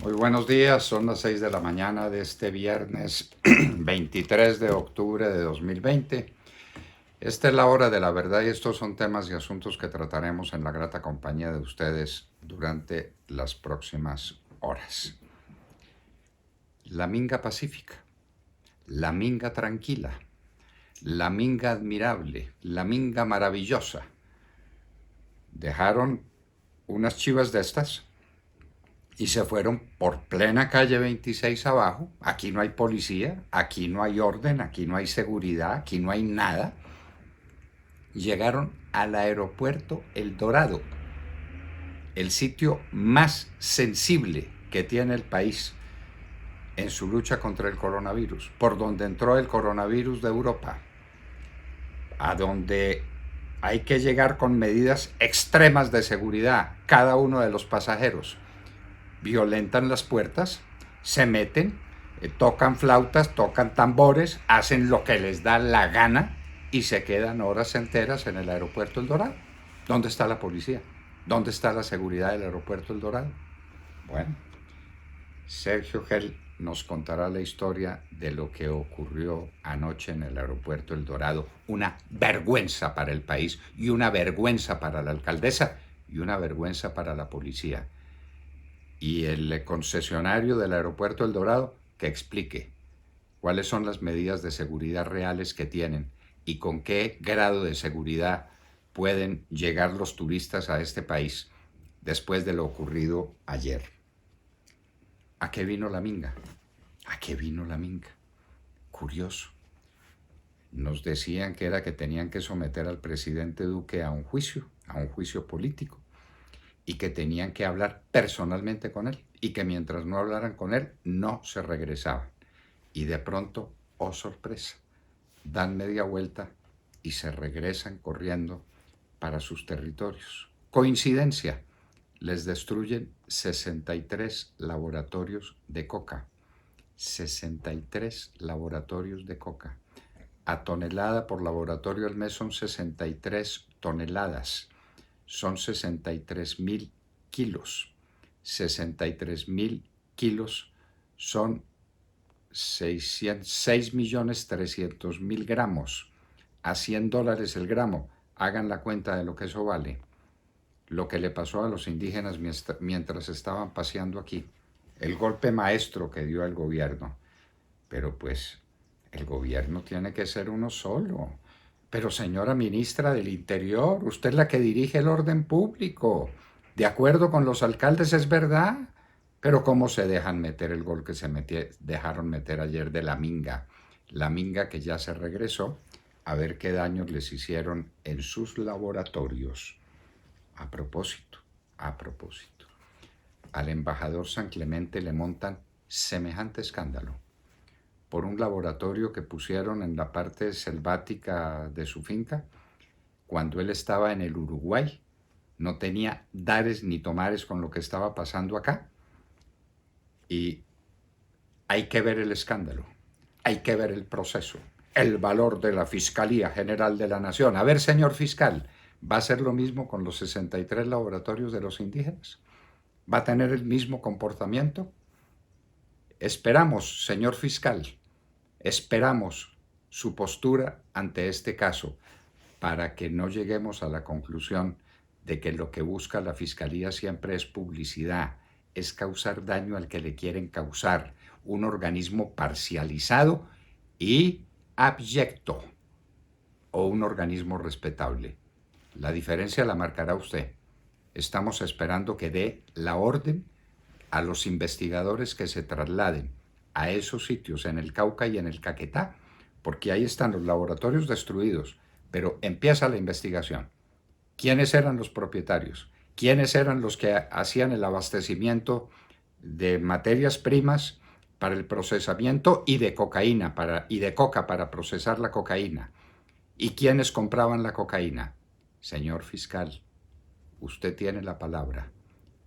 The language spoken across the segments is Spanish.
Muy buenos días, son las 6 de la mañana de este viernes 23 de octubre de 2020. Esta es la hora de la verdad y estos son temas y asuntos que trataremos en la grata compañía de ustedes durante las próximas horas. La minga pacífica, la minga tranquila, la minga admirable, la minga maravillosa. Dejaron unas chivas de estas y se fueron por plena calle 26 abajo. Aquí no hay policía, aquí no hay orden, aquí no hay seguridad, aquí no hay nada. Llegaron al aeropuerto El Dorado, el sitio más sensible que tiene el país en su lucha contra el coronavirus, por donde entró el coronavirus de Europa, a donde hay que llegar con medidas extremas de seguridad, cada uno de los pasajeros. Violentan las puertas, se meten, tocan flautas, tocan tambores, hacen lo que les da la gana y se quedan horas enteras en el aeropuerto El Dorado. ¿Dónde está la policía? ¿Dónde está la seguridad del aeropuerto El Dorado? Bueno, Sergio Gel nos contará la historia de lo que ocurrió anoche en el aeropuerto El Dorado. Una vergüenza para el país y una vergüenza para la alcaldesa y una vergüenza para la policía. Y el concesionario del aeropuerto El Dorado que explique cuáles son las medidas de seguridad reales que tienen y con qué grado de seguridad pueden llegar los turistas a este país después de lo ocurrido ayer. ¿A qué vino la minga? ¿A qué vino la minga? Curioso. Nos decían que era que tenían que someter al presidente Duque a un juicio político, y que tenían que hablar personalmente con él, y que mientras no hablaran con él no se regresaban. Y de pronto, oh sorpresa, dan media vuelta y se regresan corriendo para sus territorios. Coincidencia, les destruyen 63 laboratorios de coca. 63 laboratorios de coca. A tonelada por laboratorio al mes son 63 toneladas. Son 63.000 kilos. 63.000 kilos son 6.300.000 gramos. A $100 el gramo. Hagan la cuenta de lo que eso vale. Lo que le pasó a los indígenas mientras estaban paseando aquí. El golpe maestro que dio el gobierno. Pero pues el gobierno tiene que ser uno solo. Pero señora ministra del Interior, usted es la que dirige el orden público. De acuerdo con los alcaldes es verdad. Pero ¿cómo se dejan meter el gol que dejaron meter ayer de la minga? La minga que ya se regresó a ver qué daños les hicieron en sus laboratorios. A propósito, al embajador San Clemente le montan semejante escándalo por un laboratorio que pusieron en la parte selvática de su finca cuando él estaba en el Uruguay. No tenía dares ni tomares con lo que estaba pasando acá. Y hay que ver el escándalo, hay que ver el proceso, el valor de la Fiscalía General de la Nación. A ver, señor fiscal, ¿va a ser lo mismo con los 63 laboratorios de los indígenas? ¿Va a tener el mismo comportamiento? Esperamos, señor fiscal, esperamos su postura ante este caso para que no lleguemos a la conclusión de que lo que busca la Fiscalía siempre es publicidad, es causar daño al que le quieren causar, un organismo parcializado y abyecto, o un organismo respetable. La diferencia la marcará usted. Estamos esperando que dé la orden a los investigadores que se trasladen a esos sitios en el Cauca y en el Caquetá, porque ahí están los laboratorios destruidos, pero empieza la investigación. ¿Quiénes eran los propietarios? ¿Quiénes eran los que hacían el abastecimiento de materias primas para el procesamiento y de cocaína y de coca para procesar la cocaína? ¿Y quiénes compraban la cocaína? Señor fiscal, usted tiene la palabra.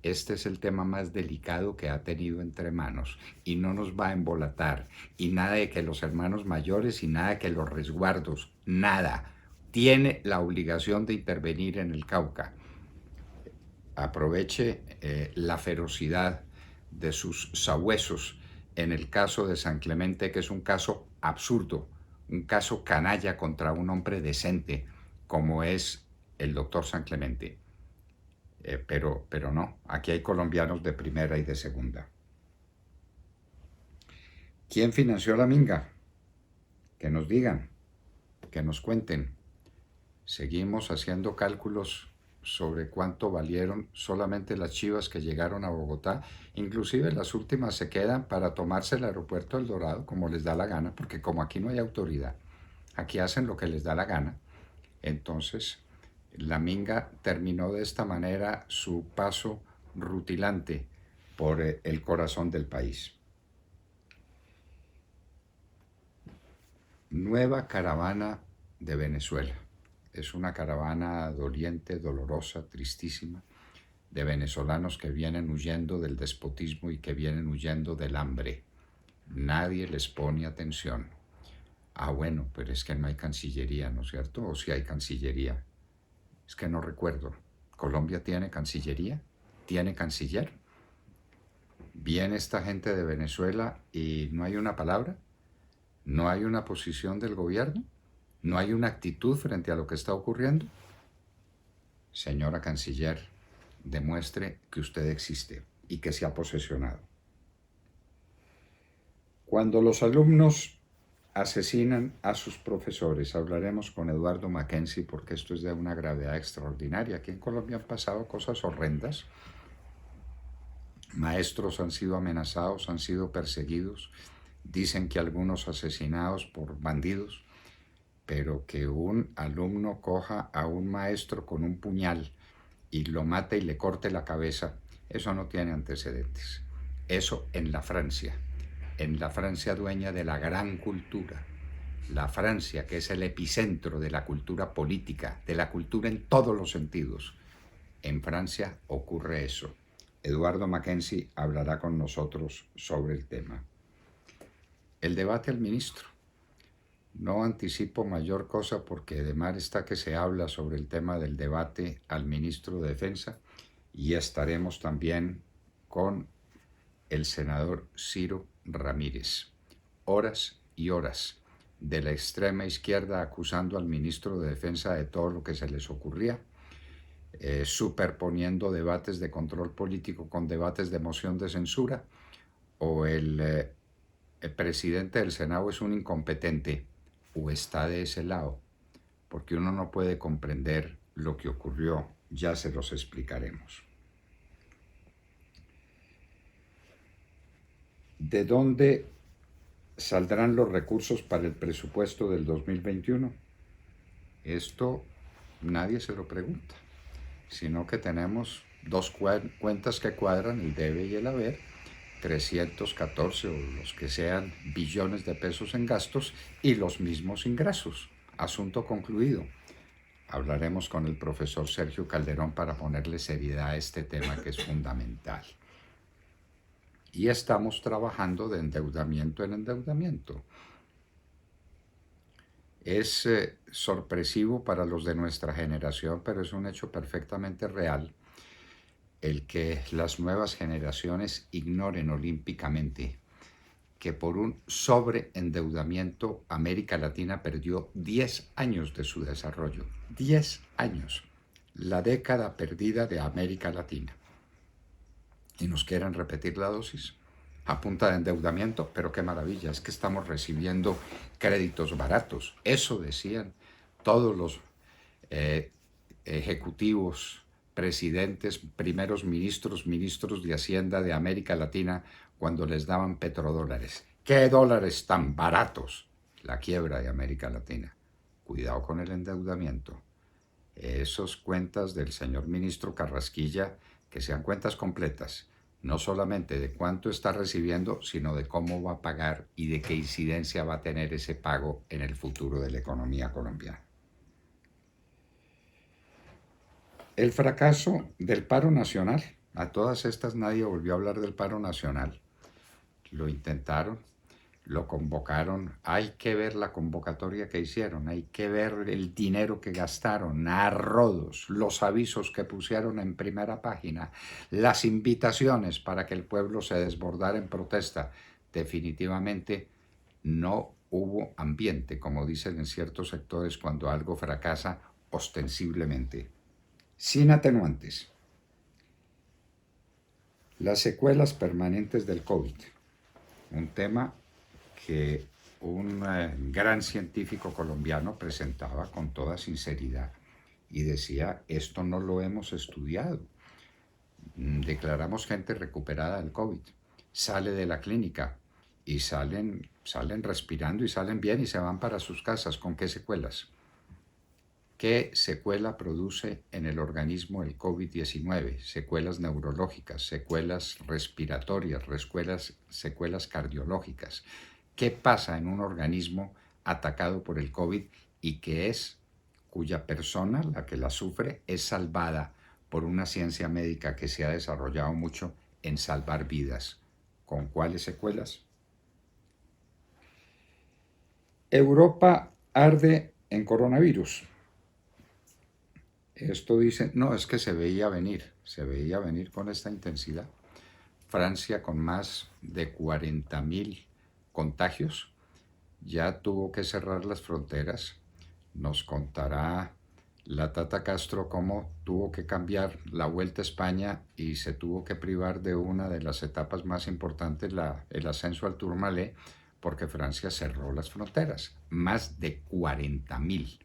Este es el tema más delicado que ha tenido entre manos y no nos va a embolatar. Y nada de que los hermanos mayores y nada de que los resguardos, nada. Tiene la obligación de intervenir en el Cauca. Aproveche la ferocidad de sus sabuesos en el caso de San Clemente, que es un caso absurdo, un caso canalla contra un hombre decente como es el doctor San Clemente. Pero no, aquí hay colombianos de primera y de segunda. ¿Quién financió la minga? Que nos digan, que nos cuenten. Seguimos haciendo cálculos sobre cuánto valieron solamente las chivas que llegaron a Bogotá. Inclusive las últimas se quedan para tomarse el aeropuerto del Dorado como les da la gana, porque como aquí no hay autoridad, aquí hacen lo que les da la gana. Entonces, la minga terminó de esta manera su paso rutilante por el corazón del país. Nueva caravana de Venezuela. Es una caravana doliente, dolorosa, tristísima, de venezolanos que vienen huyendo del despotismo y que vienen huyendo del hambre. Nadie les pone atención. Ah, bueno, pero es que no hay cancillería, ¿no es cierto? ¿O si hay cancillería? Es que no recuerdo. ¿Colombia tiene cancillería? ¿Tiene canciller? ¿Viene esta gente de Venezuela y no hay una palabra? ¿No hay una posición del gobierno? ¿No hay una actitud frente a lo que está ocurriendo? Señora canciller, demuestre que usted existe y que se ha posesionado. Cuando los alumnos asesinan a sus profesores, hablaremos con Eduardo Mackenzie porque esto es de una gravedad extraordinaria. Aquí en Colombia han pasado cosas horrendas. Maestros han sido amenazados, han sido perseguidos, dicen que algunos asesinados por bandidos, pero que un alumno coja a un maestro con un puñal y lo mate y le corte la cabeza, eso no tiene antecedentes. Eso en la Francia dueña de la gran cultura, la Francia que es el epicentro de la cultura política, de la cultura en todos los sentidos. En Francia ocurre eso. Eduardo Mackenzie hablará con nosotros sobre el tema. El debate al ministro. No anticipo mayor cosa porque de mar está que se habla sobre el tema del debate al ministro de Defensa y estaremos también con el senador Ciro Ramírez. Horas y horas de la extrema izquierda acusando al ministro de Defensa de todo lo que se les ocurría, superponiendo debates de control político con debates de moción de censura, o el presidente del Senado es un incompetente o está de ese lado, porque uno no puede comprender lo que ocurrió, ya se los explicaremos. ¿De dónde saldrán los recursos para el presupuesto del 2021? Esto nadie se lo pregunta, sino que tenemos dos cuentas que cuadran, el debe y el haber, 314 o los que sean billones de pesos en gastos y los mismos ingresos. Asunto concluido. Hablaremos con el profesor Sergio Calderón para ponerle seriedad a este tema que es fundamental. Y estamos trabajando de endeudamiento en endeudamiento. Es sorpresivo para los de nuestra generación, pero es un hecho perfectamente real el que las nuevas generaciones ignoren olímpicamente que por un sobreendeudamiento América Latina perdió 10 años de su desarrollo. 10 años. La década perdida de América Latina. Y nos quieren repetir la dosis a punta de endeudamiento, pero qué maravilla, es que estamos recibiendo créditos baratos. Eso decían todos los ejecutivos, presidentes, primeros ministros, ministros de Hacienda de América Latina cuando les daban petrodólares. ¿Qué dólares tan baratos? La quiebra de América Latina. Cuidado con el endeudamiento. Esas cuentas del señor ministro Carrasquilla, que sean cuentas completas, no solamente de cuánto está recibiendo, sino de cómo va a pagar y de qué incidencia va a tener ese pago en el futuro de la economía colombiana. El fracaso del paro nacional. A todas estas nadie volvió a hablar del paro nacional. Lo intentaron. lo convocaron, hay que ver la convocatoria que hicieron, hay que ver el dinero que gastaron, a rodos, los avisos que pusieron en primera página, las invitaciones para que el pueblo se desbordara en protesta. Definitivamente no hubo ambiente, como dicen en ciertos sectores cuando algo fracasa ostensiblemente. Sin atenuantes. Las secuelas permanentes del COVID, un tema que un gran científico colombiano presentaba con toda sinceridad y decía, esto no lo hemos estudiado. Declaramos gente recuperada del COVID, sale de la clínica y salen respirando y salen bien y se van para sus casas. ¿Con qué secuelas? ¿Qué secuela produce en el organismo el COVID-19? Secuelas neurológicas, secuelas respiratorias, secuelas cardiológicas. ¿Qué pasa en un organismo atacado por el COVID y cuya persona, la que la sufre, es salvada por una ciencia médica que se ha desarrollado mucho en salvar vidas? ¿Con cuáles secuelas? Europa arde en coronavirus. Esto dice, no, es que se veía venir con esta intensidad. Francia, con más de 40.000 contagios, ya tuvo que cerrar las fronteras. Nos contará la Tata Castro cómo tuvo que cambiar la Vuelta a España y se tuvo que privar de una de las etapas más importantes, el ascenso al Tourmalet, porque Francia cerró las fronteras. Más de 40.000.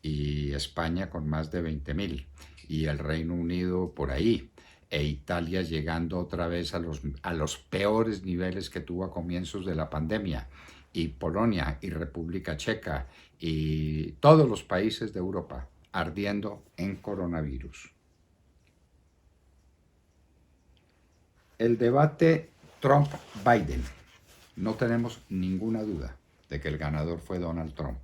Y España con más de 20.000, y el Reino Unido por ahí, e Italia llegando otra vez a los peores niveles que tuvo a comienzos de la pandemia, y Polonia y República Checa y todos los países de Europa ardiendo en coronavirus. El debate Trump-Biden. No tenemos ninguna duda de que el ganador fue Donald Trump.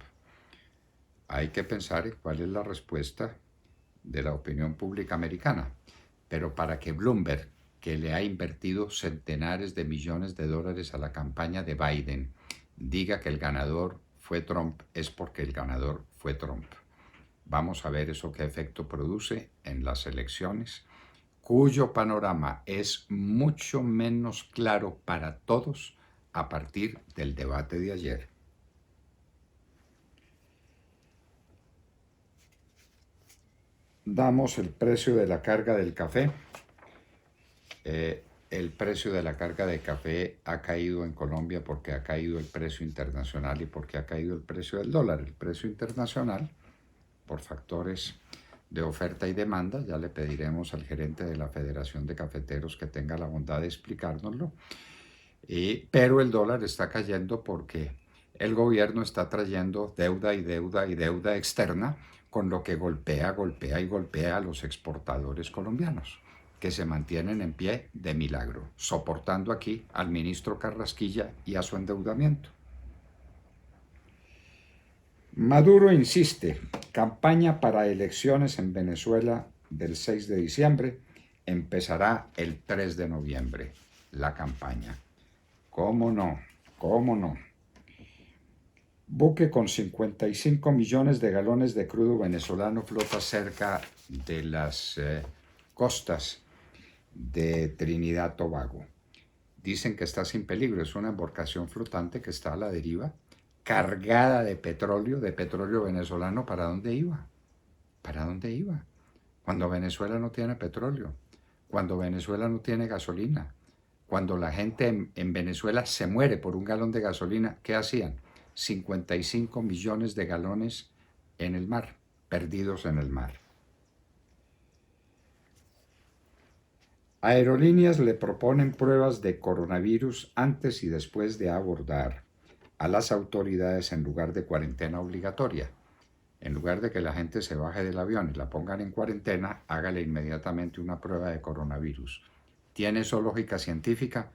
Hay que pensar en cuál es la respuesta de la opinión pública americana. Pero para que Bloomberg, que le ha invertido centenares de millones de dólares a la campaña de Biden, diga que el ganador fue Trump, es porque el ganador fue Trump. Vamos a ver eso qué efecto produce en las elecciones, cuyo panorama es mucho menos claro para todos a partir del debate de ayer. Damos el precio de la carga del café. El precio de la carga de café ha caído en Colombia porque ha caído el precio internacional y porque ha caído el precio del dólar. El precio internacional, por factores de oferta y demanda, ya le pediremos al gerente de la Federación de Cafeteros que tenga la bondad de explicárnoslo. Pero el dólar está cayendo porque el gobierno está trayendo deuda y deuda y deuda externa, con lo que golpea a los exportadores colombianos, que se mantienen en pie de milagro, soportando aquí al ministro Carrasquilla y a su endeudamiento. Maduro insiste, campaña para elecciones en Venezuela del 6 de diciembre, empezará el 3 de noviembre la campaña. ¿Cómo no? ¿Cómo no? Buque con 55 millones de galones de crudo venezolano flota cerca de las costas de Trinidad y Tobago. Dicen que está sin peligro, es una embarcación flotante que está a la deriva, cargada de petróleo venezolano. ¿Para dónde iba? ¿Para dónde iba? Cuando Venezuela no tiene petróleo, cuando Venezuela no tiene gasolina, cuando la gente en Venezuela se muere por un galón de gasolina, ¿qué hacían? 55 millones de galones en el mar, perdidos en el mar. Aerolíneas le proponen pruebas de coronavirus antes y después de abordar a las autoridades en lugar de cuarentena obligatoria. En lugar de que la gente se baje del avión y la pongan en cuarentena, hágale inmediatamente una prueba de coronavirus. ¿Tiene eso lógica científica?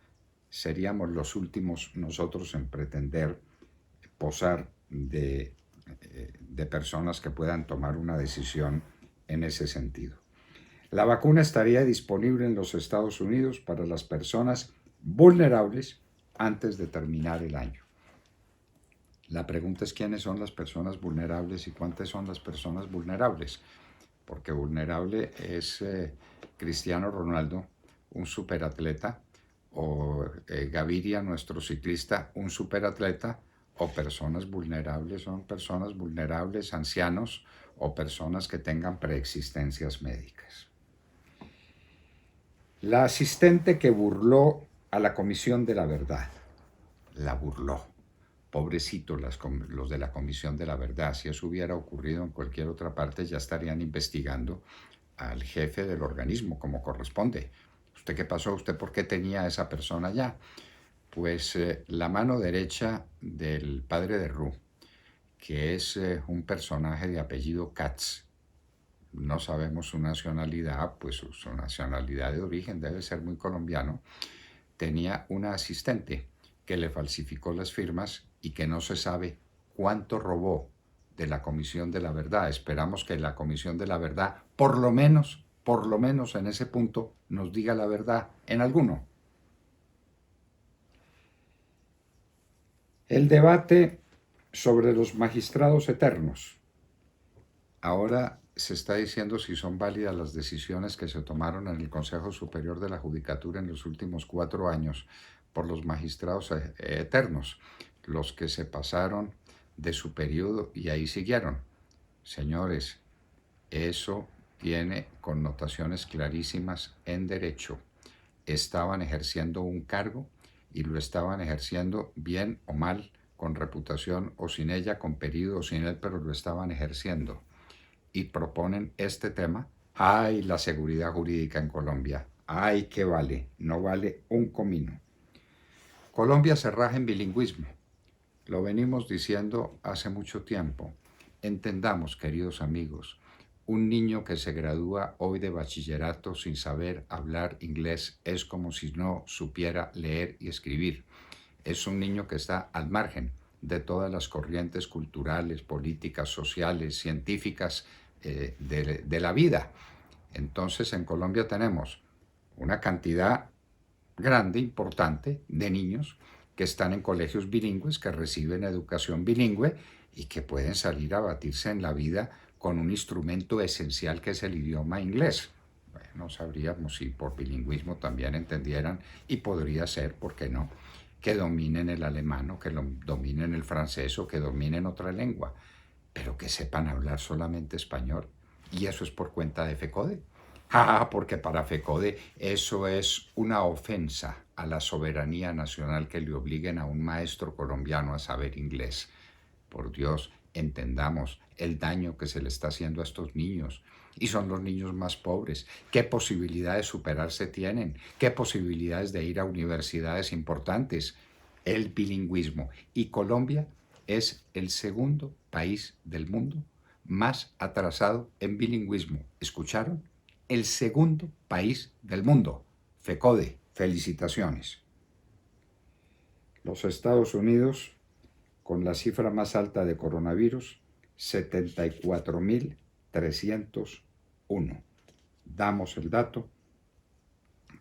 Seríamos los últimos nosotros en pretender posar de personas que puedan tomar una decisión en ese sentido. La vacuna estaría disponible en los Estados Unidos para las personas vulnerables antes de terminar el año. La pregunta es quiénes son las personas vulnerables y cuántas son las personas vulnerables, porque vulnerable es Cristiano Ronaldo, un superatleta, o Gaviria, nuestro ciclista, un superatleta, o personas vulnerables son personas vulnerables, ancianos o personas que tengan preexistencias médicas. La asistente que burló a la Comisión de la Verdad, la burló. Pobrecitos los de la Comisión de la Verdad, si eso hubiera ocurrido en cualquier otra parte ya estarían investigando al jefe del organismo como corresponde. ¿Usted qué pasó? ¿Usted por qué tenía a esa persona allá? Pues la mano derecha del padre de Ru, que es un personaje de apellido Katz. No sabemos su nacionalidad, pues su nacionalidad de origen debe ser muy colombiano. Tenía una asistente que le falsificó las firmas y que no se sabe cuánto robó de la Comisión de la Verdad. Esperamos que la Comisión de la Verdad, por lo menos en ese punto, nos diga la verdad en alguno. El debate sobre los magistrados eternos. Ahora se está diciendo si son válidas las decisiones que se tomaron en el Consejo Superior de la Judicatura en los últimos 4 años por los magistrados eternos, los que se pasaron de su periodo y ahí siguieron. Señores, eso tiene connotaciones clarísimas en derecho. Estaban ejerciendo un cargo y lo estaban ejerciendo bien o mal, con reputación o sin ella, con periodo o sin él, pero lo estaban ejerciendo. Y proponen este tema. ¡Ay, la seguridad jurídica en Colombia! ¡Ay, qué vale! No vale un comino. Colombia se raja en bilingüismo. Lo venimos diciendo hace mucho tiempo. Entendamos, queridos amigos, un niño que se gradúa hoy de bachillerato sin saber hablar inglés es como si no supiera leer y escribir. Es un niño que está al margen de todas las corrientes culturales, políticas, sociales, científicas de la vida. Entonces en Colombia tenemos una cantidad grande, importante, de niños que están en colegios bilingües, que reciben educación bilingüe y que pueden salir a batirse en la vida con un instrumento esencial que es el idioma inglés. Bueno, sabríamos si por bilingüismo también entendieran, y podría ser, ¿por qué no?, que dominen el alemán o que dominen el francés o que dominen otra lengua, pero que sepan hablar solamente español. Y eso es por cuenta de FECODE. Porque para FECODE eso es una ofensa a la soberanía nacional que le obliguen a un maestro colombiano a saber inglés. Por Dios, entendamos el daño que se le está haciendo a estos niños. Y son los niños más pobres. ¿Qué posibilidades de superarse tienen? ¿Qué posibilidades de ir a universidades importantes? El bilingüismo. Y Colombia es el segundo país del mundo más atrasado en bilingüismo. ¿Escucharon? El segundo país del mundo. FECODE, felicitaciones. Los Estados Unidos, con la cifra más alta de coronavirus, 74.301. Damos el dato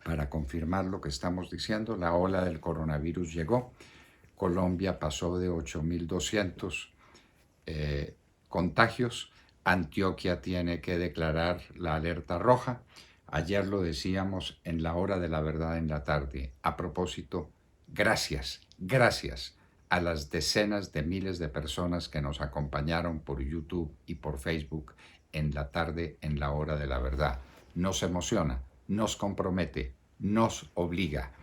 para confirmar lo que estamos diciendo. La ola del coronavirus llegó. Colombia pasó de 8.200 contagios. Antioquia tiene que declarar la alerta roja. Ayer lo decíamos en la hora de la verdad en la tarde. A propósito, gracias a las decenas de miles de personas que nos acompañaron por YouTube y por Facebook en la tarde en la hora de la verdad. Nos emociona, nos compromete, nos obliga.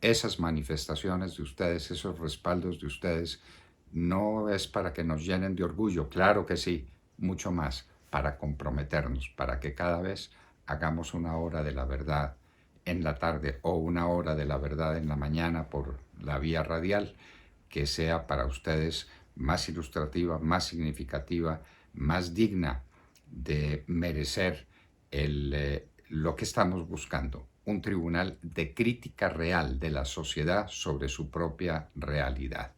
Esas manifestaciones de ustedes, esos respaldos de ustedes, no es para que nos llenen de orgullo, claro que sí, mucho más, para comprometernos, para que cada vez hagamos una hora de la verdad en la tarde o una hora de la verdad en la mañana por la vía radial, que sea para ustedes más ilustrativa, más significativa, más digna de merecer lo que estamos buscando, un tribunal de crítica real de la sociedad sobre su propia realidad.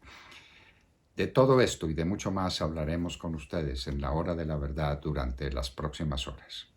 De todo esto y de mucho más hablaremos con ustedes en la hora de la verdad durante las próximas horas.